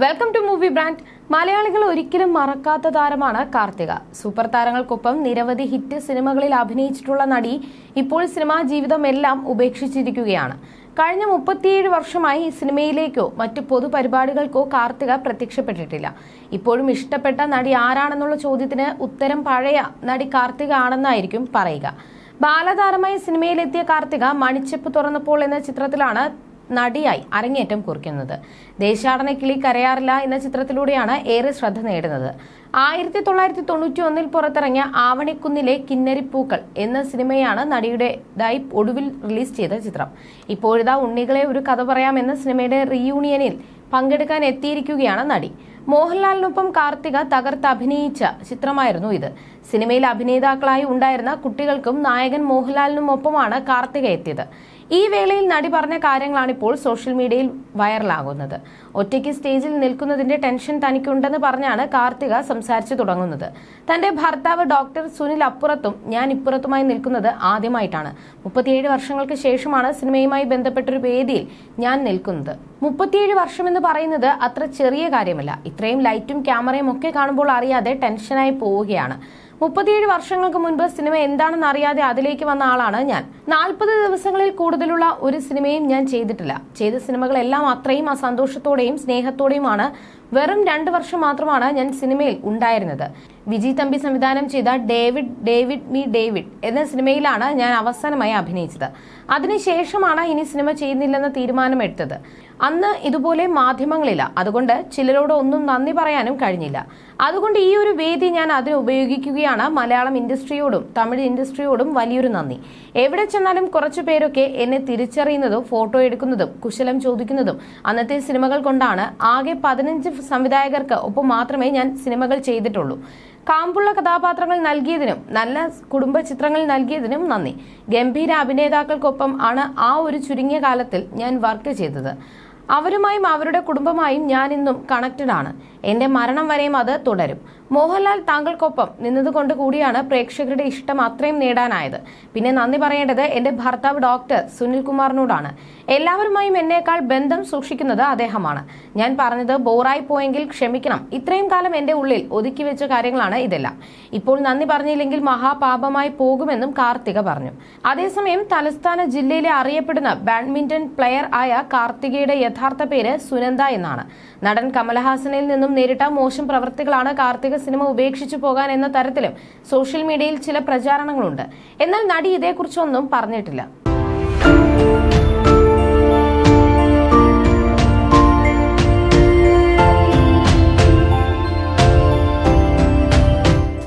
Welcome to movie brand. മലയാളികൾ ഒരിക്കലും മറക്കാത്ത താരമാണ് കാർത്തിക. സൂപ്പർ താരങ്ങൾക്കൊപ്പം നിരവധി ഹിറ്റ് സിനിമകളിൽ അഭിനയിച്ചിട്ടുള്ള നടി ഇപ്പോൾ സിനിമാ ജീവിതമെല്ലാം ഉപേക്ഷിച്ചിരിക്കുകയാണ്. കഴിഞ്ഞ 37 വർഷമായി സിനിമയിലേക്കോ മറ്റു പൊതുപരിപാടികൾക്കോ കാർത്തിക പ്രത്യക്ഷപ്പെട്ടിട്ടില്ല. ഇപ്പോഴും ഇഷ്ടപ്പെട്ട നടി ആരാണെന്നുള്ള ചോദ്യത്തിന് ഉത്തരം പഴയ നടി കാർത്തിക ആണെന്നായിരിക്കും പറയുക. ബാലതാരമായി സിനിമയിലെത്തിയ കാർത്തിക മണിച്ചെപ്പ് തുറന്നപ്പോൾ എന്ന ചിത്രത്തിലാണ് നടിയായി അരങ്ങേറ്റം കുറിക്കുന്നത്. ദേശാടന കിളി കരയാറില്ല എന്ന ചിത്രത്തിലൂടെയാണ് ഏറെ ശ്രദ്ധ നേടുന്നത്. 1991 പുറത്തിറങ്ങിയ ആവണിക്കുന്നിലെ കിന്നരിപ്പൂക്കൾ എന്ന സിനിമയാണ് നടിയുടേതായി ഒടുവിൽ റിലീസ് ചെയ്ത ചിത്രം. ഇപ്പോഴിതാ ഉണ്ണികളെ ഒരു കഥ പറയാം എന്ന സിനിമയുടെ റീയൂണിയനിൽ പങ്കെടുക്കാൻ എത്തിയിരിക്കുകയാണ് നടി. മോഹൻലാലിനൊപ്പം കാർത്തിക തകർത്ത് അഭിനയിച്ച ചിത്രമായിരുന്നു ഇത്. സിനിമയിൽ അഭിനേതാക്കളായി ഉണ്ടായിരുന്ന കുട്ടികൾക്കും നായകൻ മോഹൻലാലിനും ഒപ്പമാണ് കാർത്തിക എത്തിയത്. ഈ വേളയിൽ നടി പറഞ്ഞ കാര്യങ്ങളാണ് ഇപ്പോൾ സോഷ്യൽ മീഡിയയിൽ വൈറലാകുന്നത്. ഒറ്റയ്ക്ക് സ്റ്റേജിൽ നിൽക്കുന്നതിന്റെ ടെൻഷൻ തനിക്കുണ്ടെന്ന് പറഞ്ഞാണ് കാർത്തിക സംസാരിച്ചു തുടങ്ങുന്നത്. തന്റെ ഭർത്താവ് ഡോക്ടർ സുനിൽ അപ്പുറത്തും ഞാൻ ഇപ്പുറത്തുമായി നിൽക്കുന്നത് ആദ്യമായിട്ടാണ്. 37 വർഷങ്ങൾക്ക് ശേഷമാണ് സിനിമയുമായി ബന്ധപ്പെട്ടൊരു വേദിയിൽ ഞാൻ നിൽക്കുന്നത്. 37 വർഷം എന്ന് പറയുന്നത് അത്ര ചെറിയ കാര്യമല്ല. ഇത്രയും ലൈറ്റും ക്യാമറയും ഒക്കെ കാണുമ്പോൾ അറിയാതെ ടെൻഷനായി പോവുകയാണ്. 37 വർഷങ്ങൾക്ക് മുൻപ് സിനിമ എന്താണെന്ന് അറിയാതെ അതിലേക്ക് വന്ന ആളാണ് ഞാൻ. 40 ദിവസങ്ങളിൽ കൂടുതലുള്ള ഒരു സിനിമയും ഞാൻ ചെയ്തിട്ടില്ല. ചെയ്ത സിനിമകളെല്ലാം അത്രയും സന്തോഷത്തോടെയും സ്നേഹത്തോടെയുമാണ്. വെറും 2 വർഷം മാത്രമാണ് ഞാൻ സിനിമയിൽ ഉണ്ടായിരുന്നത്. വിജി തമ്പി സംവിധാനം ചെയ്ത ഡേവിഡ് എന്ന സിനിമയിലാണ് ഞാൻ അവസാനമായി അഭിനയിച്ചത്. അതിനുശേഷമാണ് ഇനി സിനിമ ചെയ്യുന്നില്ലെന്ന തീരുമാനമെടുത്തത്. അന്ന് ഇതുപോലെ മാധ്യമങ്ങളില്ല. അതുകൊണ്ട് ചിലരോട് ഒന്നും നന്ദി പറയാനും കഴിഞ്ഞില്ല. അതുകൊണ്ട് ഈ ഒരു വേദി ഞാൻ അതിന് ഉപയോഗിക്കുകയാണ്. മലയാളം ഇൻഡസ്ട്രിയോടും തമിഴ് ഇൻഡസ്ട്രിയോടും വലിയൊരു നന്ദി. എവിടെ ചെന്നാലും കുറച്ചു പേരൊക്കെ എന്നെ തിരിച്ചറിയുന്നതും ഫോട്ടോ എടുക്കുന്നതും കുശലം ചോദിക്കുന്നതും അന്നത്തെ സിനിമകൾ കൊണ്ടാണ്. ആകെ 15 സംവിധായകർക്ക് ഒപ്പം മാത്രമേ ഞാൻ സിനിമകൾ ചെയ്തിട്ടുള്ളൂ. കാമ്പുള്ള കഥാപാത്രങ്ങൾ നൽകിയതിനും നല്ല കുടുംബ ചിത്രങ്ങൾ നൽകിയതിനും നന്ദി. ഗംഭീര അഭിനേതാക്കൾക്കൊപ്പം ആണ് ആ ഒരു ചുരുങ്ങിയ കാലത്തിൽ ഞാൻ വർക്ക് ചെയ്തത്. അവരുമായും അവരുടെ കുടുംബമായും ഞാൻ ഇന്നും കണക്റ്റഡ് ആണ്. എന്റെ മരണം വരെയും അത് തുടരും. മോഹൻലാൽ താങ്കൾക്കൊപ്പം നിന്നതുകൊണ്ട് കൂടിയാണ് പ്രേക്ഷകരുടെ ഇഷ്ടം അത്രയും നേടാനായത്. പിന്നെ നന്ദി പറയേണ്ടത് എന്റെ ഭർത്താവ് ഡോക്ടർ സുനിൽ കുമാറിനോടാണ്. എല്ലാവരുമായും എന്നേക്കാൾ ബന്ധം സൂക്ഷിക്കുന്നത് അദ്ദേഹമാണ്. ഞാൻ പറഞ്ഞത് ബോറായി പോയെങ്കിൽ ക്ഷമിക്കണം. ഇത്രയും കാലം എന്റെ ഉള്ളിൽ ഒതുക്കി വെച്ച കാര്യങ്ങളാണ് ഇതെല്ലാം. ഇപ്പോൾ നന്ദി പറഞ്ഞില്ലെങ്കിൽ മഹാപാപമായി പോകുമെന്നും കാർത്തിക പറഞ്ഞു. അതേസമയം തലസ്ഥാന ജില്ലയിലെ അറിയപ്പെടുന്ന ബാഡ്മിന്റൺ പ്ലെയർ ആയ കാർത്തികയുടെ യഥാർത്ഥ പേര് സുനന്ദ എന്നാണ്. നടൻ കമലഹാസനിൽ നിന്നും നേരിട്ട മോശം പ്രവൃത്തികളാണ് കാർത്തിക സിനിമ ഉപേക്ഷിച്ചു പോകാൻ എന്ന തരത്തിലും സോഷ്യൽ മീഡിയയിൽ ചില പ്രചാരണങ്ങളുണ്ട്. എന്നാൽ നടി ഇതേക്കുറിച്ചൊന്നും പറഞ്ഞിട്ടില്ല.